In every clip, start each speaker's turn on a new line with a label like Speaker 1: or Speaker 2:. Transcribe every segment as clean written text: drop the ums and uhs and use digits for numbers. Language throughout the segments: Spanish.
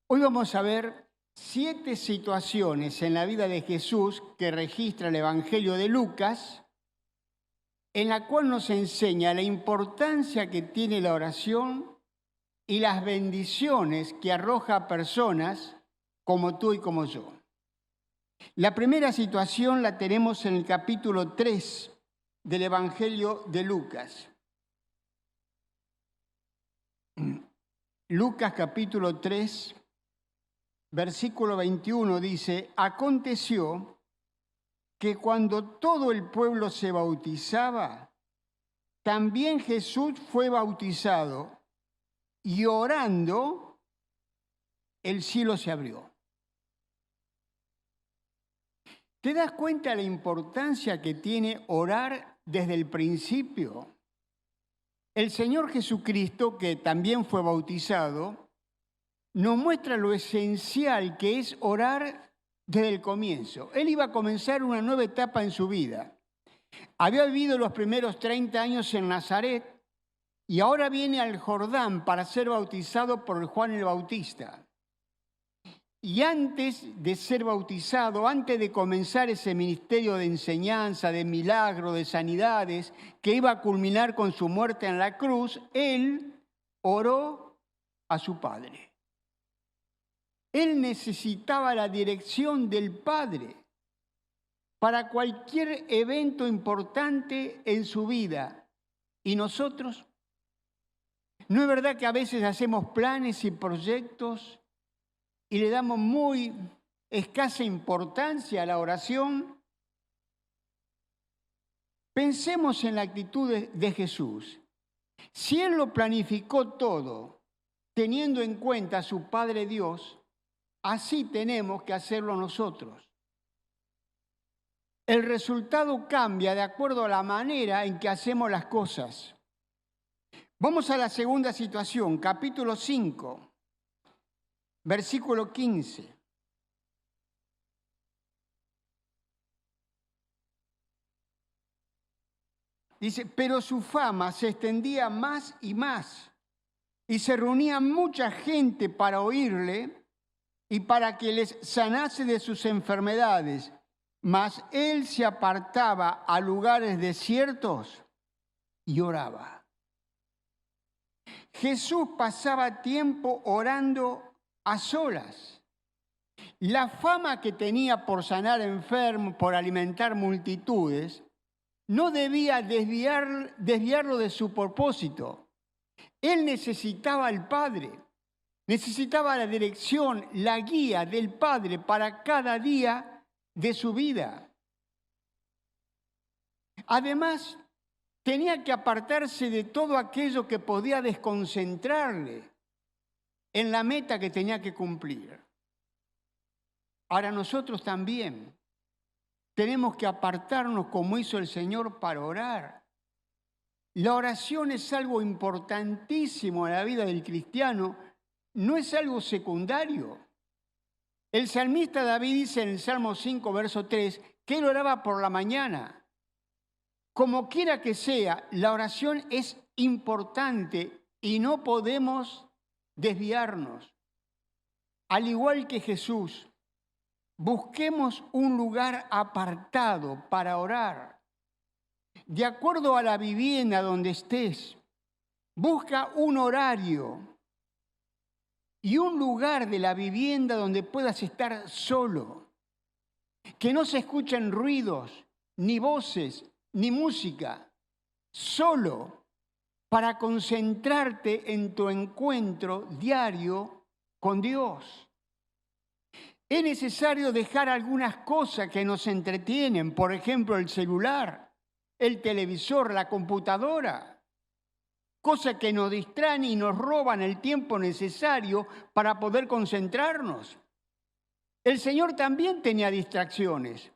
Speaker 1: Hoy vamos a ver 7 situaciones en la vida de Jesús que registra el Evangelio de Lucas, en la cual nos enseña la importancia que tiene la oración y las bendiciones que arroja a personas como tú y como yo. La primera situación la tenemos en el capítulo 3 del Evangelio de Lucas. Lucas capítulo 3, versículo 21 dice: aconteció que cuando todo el pueblo se bautizaba, también Jesús fue bautizado, y orando, el cielo se abrió. ¿Te das cuenta de la importancia que tiene orar desde el principio? El Señor Jesucristo, que también fue bautizado, nos muestra lo esencial que es orar desde el comienzo. Él iba a comenzar una nueva etapa en su vida. Había vivido los primeros 30 años en Nazaret y ahora viene al Jordán para ser bautizado por Juan el Bautista. Y antes de ser bautizado, antes de comenzar ese ministerio de enseñanza, de milagro, de sanidades, que iba a culminar con su muerte en la cruz, él oró a su Padre. Él necesitaba la dirección del Padre para cualquier evento importante en su vida. ¿Y nosotros? ¿No es verdad que a veces hacemos planes y proyectos y le damos muy escasa importancia a la oración? Pensemos en la actitud de Jesús. Si Él lo planificó todo, teniendo en cuenta a su Padre Dios, así tenemos que hacerlo nosotros. El resultado cambia de acuerdo a la manera en que hacemos las cosas. Vamos a la segunda situación, capítulo 5, versículo 15. Dice: pero su fama se extendía más y más, y se reunía mucha gente para oírle y para que les sanase de sus enfermedades. Mas él se apartaba a lugares desiertos y oraba. Jesús pasaba tiempo orando a solas. La fama que tenía por sanar enfermos, por alimentar multitudes, no debía desviarlo de su propósito. Él necesitaba al Padre, necesitaba la dirección, la guía del Padre para cada día de su vida. Además, tenía que apartarse de todo aquello que podía desconcentrarle en la meta que tenía que cumplir. Ahora nosotros también tenemos que apartarnos como hizo el Señor para orar. La oración es algo importantísimo en la vida del cristiano, no es algo secundario. El salmista David dice en el Salmo 5, verso 3, que él oraba por la mañana. Como quiera que sea, la oración es importante y no podemos desviarnos. Al igual que Jesús, busquemos un lugar apartado para orar. De acuerdo a la vivienda donde estés, busca un horario y un lugar de la vivienda donde puedas estar solo. Que no se escuchen ruidos, ni voces, ni música. Solo para concentrarte en tu encuentro diario con Dios. Es necesario dejar algunas cosas que nos entretienen, por ejemplo, el celular, el televisor, la computadora. Cosas que nos distraen y nos roban el tiempo necesario para poder concentrarnos. El Señor también tenía distracciones.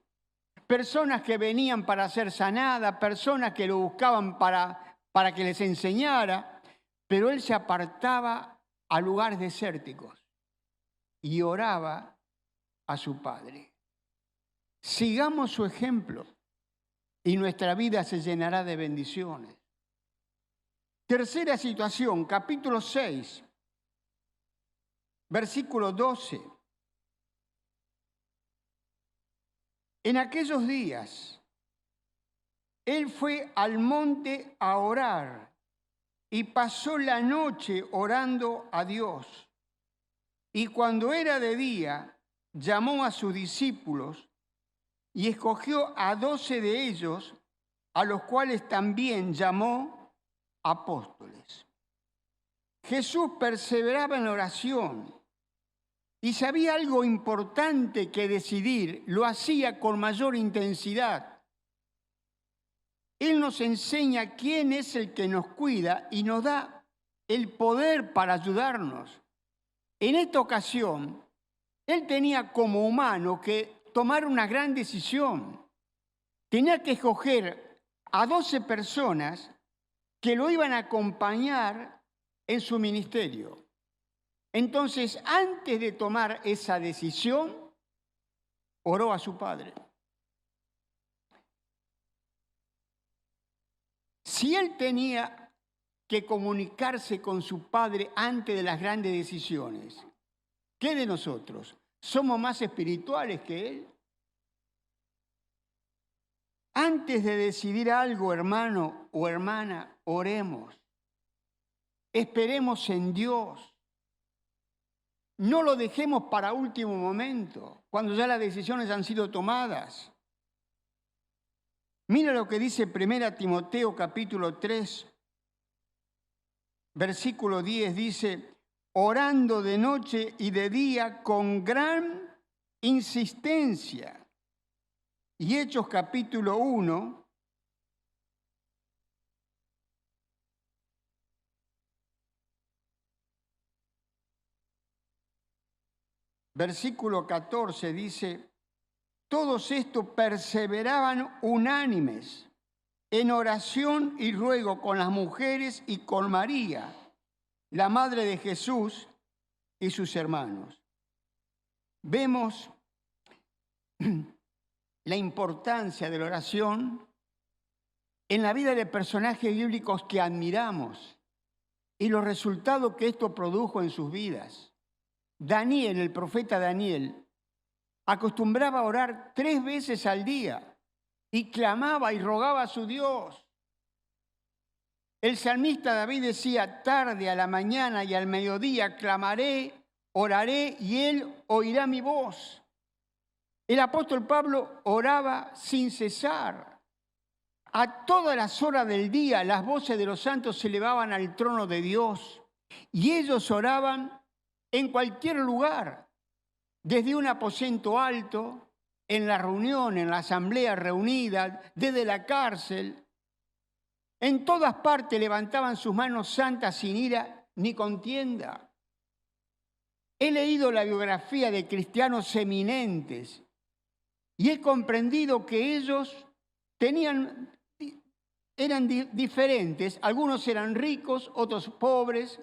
Speaker 1: Personas que venían para ser sanadas, personas que lo buscaban para que les enseñara, pero Él se apartaba a lugares desérticos y oraba a su Padre. Sigamos su ejemplo y nuestra vida se llenará de bendiciones. Tercera situación, capítulo 6, Versículo 12. En aquellos días, él fue al monte a orar y pasó la noche orando a Dios. Y cuando era de día, llamó a sus discípulos y escogió a 12 de ellos, a los cuales también llamó apóstoles. Jesús perseveraba en la oración y si había algo importante que decidir, lo hacía con mayor intensidad. Él nos enseña quién es el que nos cuida y nos da el poder para ayudarnos. En esta ocasión, él tenía como humano que tomar una gran decisión. Tenía que escoger a 12 personas que lo iban a acompañar en su ministerio. Entonces, antes de tomar esa decisión, oró a su padre. Si él tenía que comunicarse con su padre antes de las grandes decisiones, ¿qué de nosotros? ¿Somos más espirituales que él? Antes de decidir algo, hermano o hermana, oremos. Esperemos en Dios. No lo dejemos para último momento, cuando ya las decisiones han sido tomadas. Mira lo que dice 1 Timoteo capítulo 3, versículo 10, dice, orando de noche y de día con gran insistencia. Y Hechos capítulo 1, versículo 14 dice, todos estos perseveraban unánimes en oración y ruego con las mujeres y con María, la madre de Jesús y sus hermanos. Vemos la importancia de la oración en la vida de personajes bíblicos que admiramos y los resultados que esto produjo en sus vidas. Daniel, el profeta Daniel, acostumbraba a orar 3 veces al día y clamaba y rogaba a su Dios. El salmista David decía, tarde, a la mañana y al mediodía clamaré, oraré y él oirá mi voz. El apóstol Pablo oraba sin cesar. A todas las horas del día las voces de los santos se elevaban al trono de Dios y ellos oraban en cualquier lugar, desde un aposento alto, en la reunión, en la asamblea reunida, desde la cárcel. En todas partes levantaban sus manos santas sin ira ni contienda. He leído la biografía de cristianos eminentes y he comprendido que ellos eran diferentes. Algunos eran ricos, otros pobres,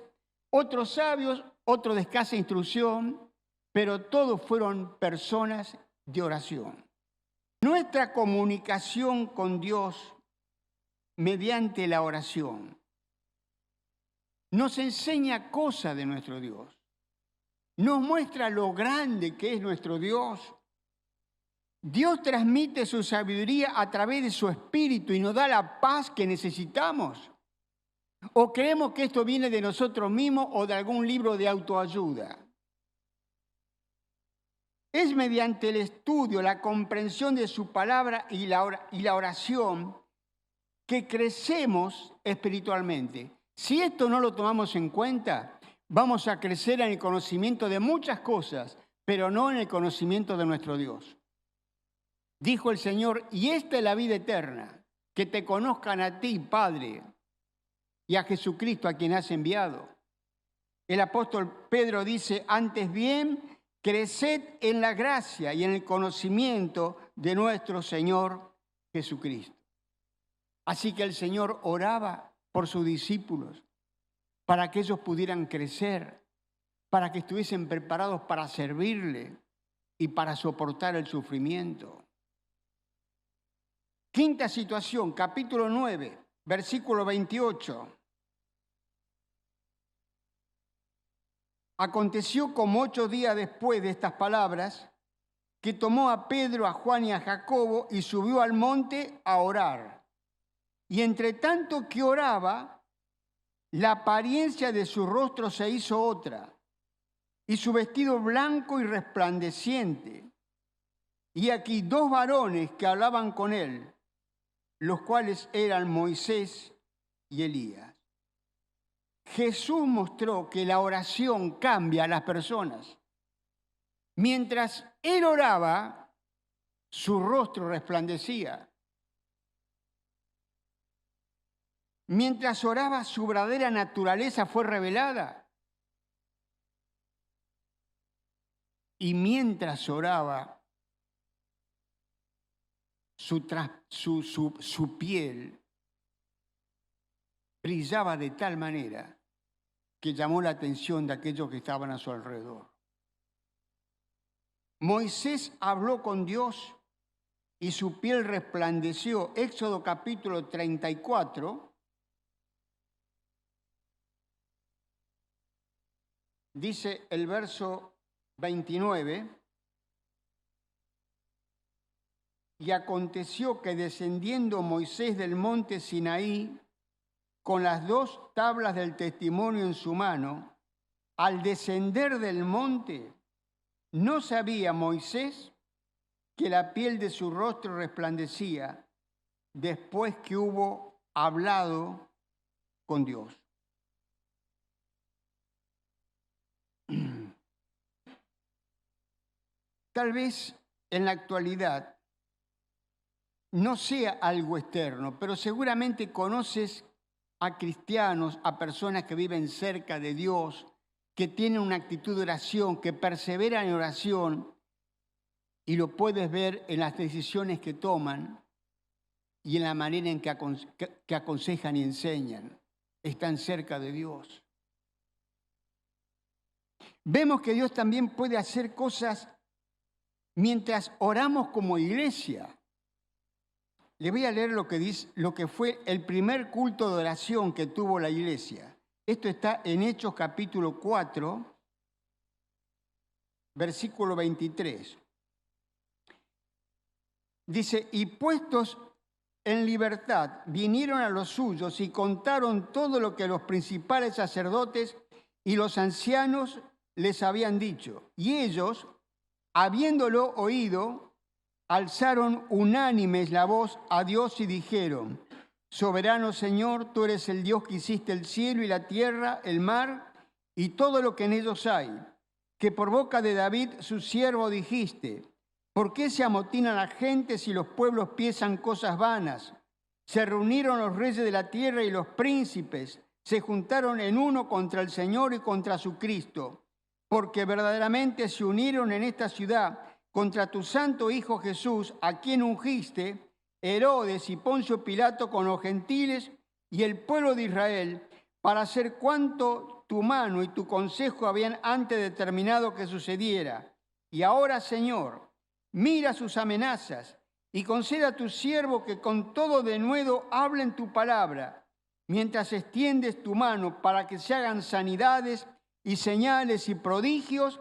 Speaker 1: otros sabios, otros de escasa instrucción, pero todos fueron personas de oración. Nuestra comunicación con Dios mediante la oración nos enseña cosas de nuestro Dios, nos muestra lo grande que es nuestro Dios. Dios transmite su sabiduría a través de su espíritu y nos da la paz que necesitamos. ¿O creemos que esto viene de nosotros mismos o de algún libro de autoayuda? Es mediante el estudio, la comprensión de su palabra y la oración que crecemos espiritualmente. Si esto no lo tomamos en cuenta, vamos a crecer en el conocimiento de muchas cosas, pero no en el conocimiento de nuestro Dios. Dijo el Señor, y esta es la vida eterna, que te conozcan a ti, Padre, y a Jesucristo a quien has enviado. El apóstol Pedro dice, antes bien, creced en la gracia y en el conocimiento de nuestro Señor Jesucristo. Así que el Señor oraba por sus discípulos para que ellos pudieran crecer, para que estuviesen preparados para servirle y para soportar el sufrimiento. Quinta situación, capítulo 9, versículo 28. Aconteció como 8 días después de estas palabras, que tomó a Pedro, a Juan y a Jacobo y subió al monte a orar. Y entre tanto que oraba, la apariencia de su rostro se hizo otra, y su vestido blanco y resplandeciente. Y aquí 2 varones que hablaban con él, los cuales eran Moisés y Elías. Jesús mostró que la oración cambia a las personas. Mientras él oraba, su rostro resplandecía. Mientras oraba, su verdadera naturaleza fue revelada. Y mientras oraba, su piel brillaba de tal manera que llamó la atención de aquellos que estaban a su alrededor. Moisés habló con Dios y su piel resplandeció. Éxodo capítulo 34. Dice el verso 29. Y aconteció que descendiendo Moisés del monte Sinaí, con las 2 tablas del testimonio en su mano, al descender del monte, no sabía Moisés que la piel de su rostro resplandecía después que hubo hablado con Dios. Tal vez en la actualidad no sea algo externo, pero seguramente conoces a cristianos, a personas que viven cerca de Dios, que tienen una actitud de oración, que perseveran en oración, y lo puedes ver en las decisiones que toman y en la manera en que aconsejan y enseñan. Están cerca de Dios. Vemos que Dios también puede hacer cosas mientras oramos como iglesia. Le voy a leer lo que fue el primer culto de oración que tuvo la iglesia. Esto está en Hechos capítulo 4, versículo 23. Dice, y puestos en libertad, vinieron a los suyos y contaron todo lo que los principales sacerdotes y los ancianos les habían dicho. Y ellos, habiéndolo oído, alzaron unánimes la voz a Dios y dijeron, soberano Señor, tú eres el Dios que hiciste el cielo y la tierra, el mar y todo lo que en ellos hay, que por boca de David su siervo dijiste, ¿por qué se amotinan la gente si los pueblos piensan cosas vanas? Se reunieron los reyes de la tierra y los príncipes, se juntaron en uno contra el Señor y contra su Cristo, porque verdaderamente se unieron en esta ciudad contra tu santo Hijo Jesús, a quien ungiste, Herodes y Poncio Pilato con los gentiles y el pueblo de Israel, para hacer cuanto tu mano y tu consejo habían antes determinado que sucediera. Y ahora, Señor, mira sus amenazas y conceda a tu siervo que con todo denuedo hablen tu palabra, mientras extiendes tu mano para que se hagan sanidades y señales y prodigios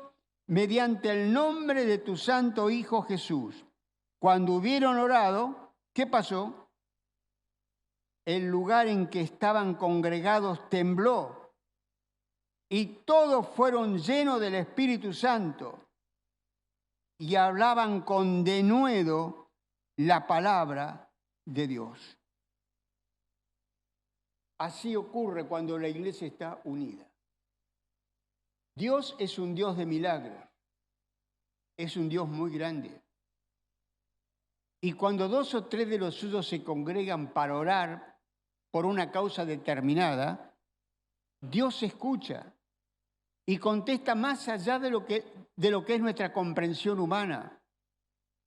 Speaker 1: mediante el nombre de tu santo Hijo Jesús. Cuando hubieron orado, ¿qué pasó? El lugar en que estaban congregados tembló y todos fueron llenos del Espíritu Santo y hablaban con denuedo la palabra de Dios. Así ocurre cuando la iglesia está unida. Dios es un Dios de milagros, es un Dios muy grande. Y cuando 2 o 3 de los suyos se congregan para orar por una causa determinada, Dios escucha y contesta más allá de lo que es nuestra comprensión humana.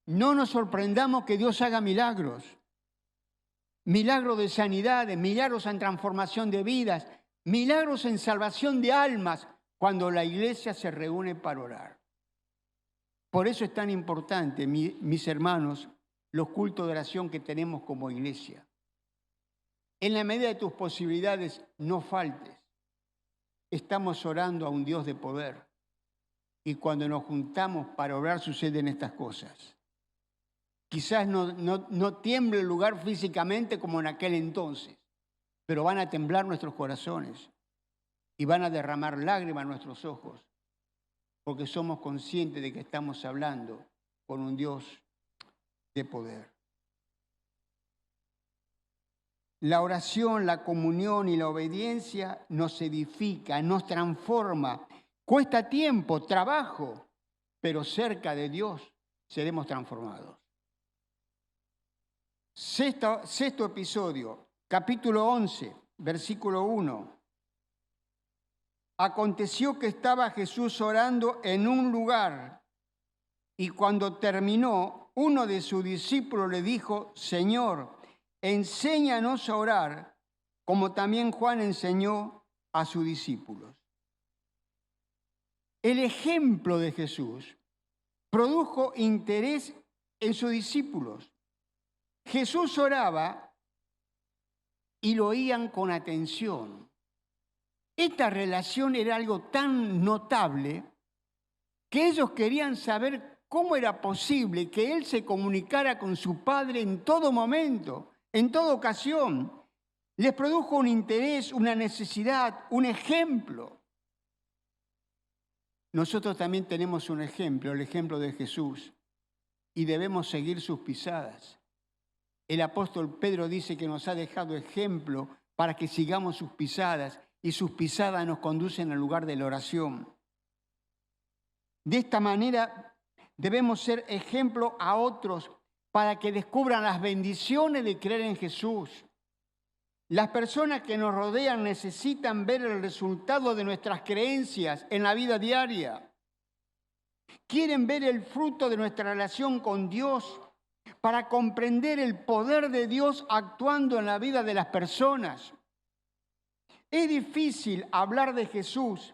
Speaker 1: No nos sorprendamos que Dios haga milagros, milagros de sanidades, milagros en transformación de vidas, milagros en salvación de almas, cuando la iglesia se reúne para orar. Por eso es tan importante, mis hermanos, los cultos de oración que tenemos como iglesia. En la medida de tus posibilidades, no faltes. estamos orando a un Dios de poder. Y cuando nos juntamos para orar suceden estas cosas. Quizás no tiemble el lugar físicamente como en aquel entonces, pero van a temblar nuestros corazones y van a derramar lágrimas en nuestros ojos, porque somos conscientes de que estamos hablando con un Dios de poder. La oración, la comunión y la obediencia nos edifica, nos transforma. Cuesta tiempo, trabajo, pero cerca de Dios seremos transformados. Sexto episodio, capítulo 11, versículo 1. Aconteció que estaba Jesús orando en un lugar y cuando terminó, uno de sus discípulos le dijo: Señor, enséñanos a orar, como también Juan enseñó a sus discípulos. El ejemplo de Jesús produjo interés en sus discípulos. Jesús oraba y lo oían con atención. Esta relación era algo tan notable que ellos querían saber cómo era posible que Él se comunicara con su Padre en todo momento, en toda ocasión. Les produjo un interés, una necesidad, un ejemplo. Nosotros también tenemos un ejemplo, el ejemplo de Jesús, y debemos seguir sus pisadas. El apóstol Pedro dice que nos ha dejado ejemplo para que sigamos sus pisadas, y sus pisadas nos conducen al lugar de la oración. De esta manera debemos ser ejemplo a otros para que descubran las bendiciones de creer en Jesús. Las personas que nos rodean necesitan ver el resultado de nuestras creencias en la vida diaria. Quieren ver el fruto de nuestra relación con Dios para comprender el poder de Dios actuando en la vida de las personas. Es difícil hablar de Jesús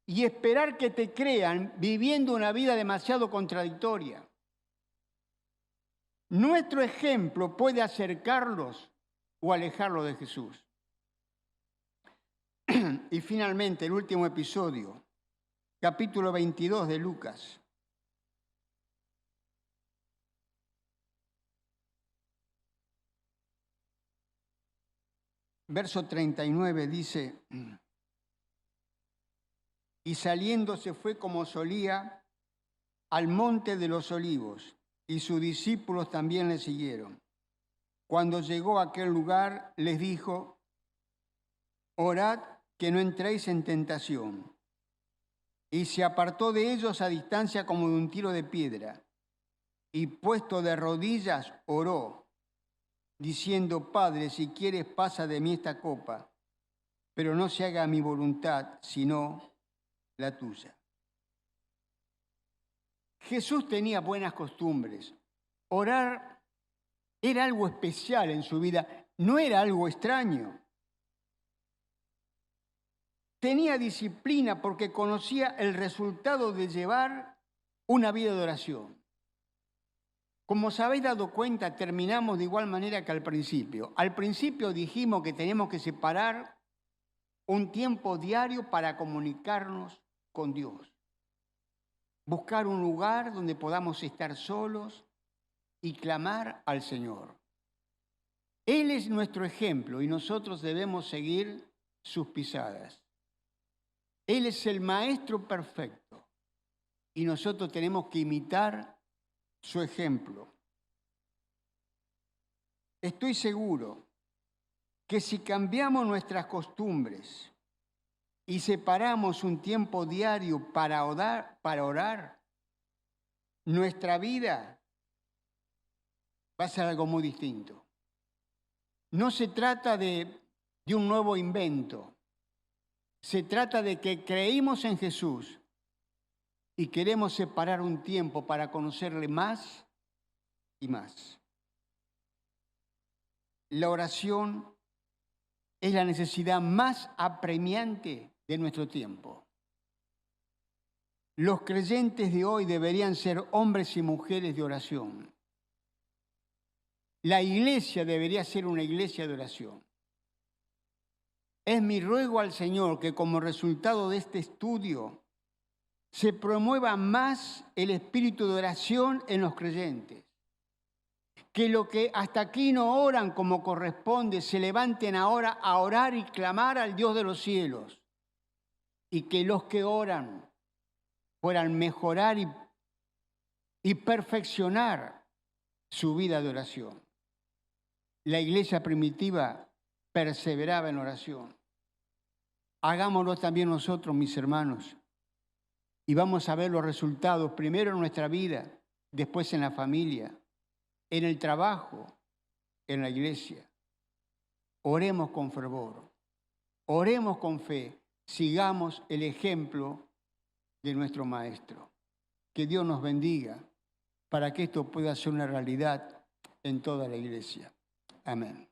Speaker 1: y esperar que te crean viviendo una vida demasiado contradictoria. Nuestro ejemplo puede acercarlos o alejarlos de Jesús. Y finalmente, el último episodio, capítulo 22 de Lucas. Verso 39 dice: y saliendo se fue como solía al monte de los olivos, y sus discípulos también le siguieron. Cuando llegó a aquel lugar, les dijo: orad que no entréis en tentación. Y se apartó de ellos a distancia como de un tiro de piedra, y puesto de rodillas oró, diciendo: Padre, si quieres, pasa de mí esta copa, pero no se haga mi voluntad, sino la tuya. Jesús tenía buenas costumbres. Orar era algo especial en su vida, no era algo extraño. Tenía disciplina porque conocía el resultado de llevar una vida de oración. Como os habéis dado cuenta, terminamos de igual manera que al principio. Al principio dijimos que tenemos que separar un tiempo diario para comunicarnos con Dios. Buscar un lugar donde podamos estar solos y clamar al Señor. Él es nuestro ejemplo y nosotros debemos seguir sus pisadas. Él es el Maestro perfecto y nosotros tenemos que imitar su ejemplo. Estoy seguro que si cambiamos nuestras costumbres y separamos un tiempo diario para orar, nuestra vida va a ser algo muy distinto. No se trata de un nuevo invento. Se trata de que creímos en Jesús y queremos separar un tiempo para conocerle más y más. La oración es la necesidad más apremiante de nuestro tiempo. Los creyentes de hoy deberían ser hombres y mujeres de oración. La iglesia debería ser una iglesia de oración. Es mi ruego al Señor que como resultado de este estudio se promueva más el espíritu de oración en los creyentes. Que los que hasta aquí no oran como corresponde, se levanten ahora a orar y clamar al Dios de los cielos. Y que los que oran puedan mejorar y perfeccionar su vida de oración. La iglesia primitiva perseveraba en oración. Hagámoslo también nosotros, mis hermanos, y vamos a ver los resultados, primero en nuestra vida, después en la familia, en el trabajo, en la iglesia. Oremos con fervor, oremos con fe, sigamos el ejemplo de nuestro Maestro. Que Dios nos bendiga para que esto pueda ser una realidad en toda la iglesia. Amén.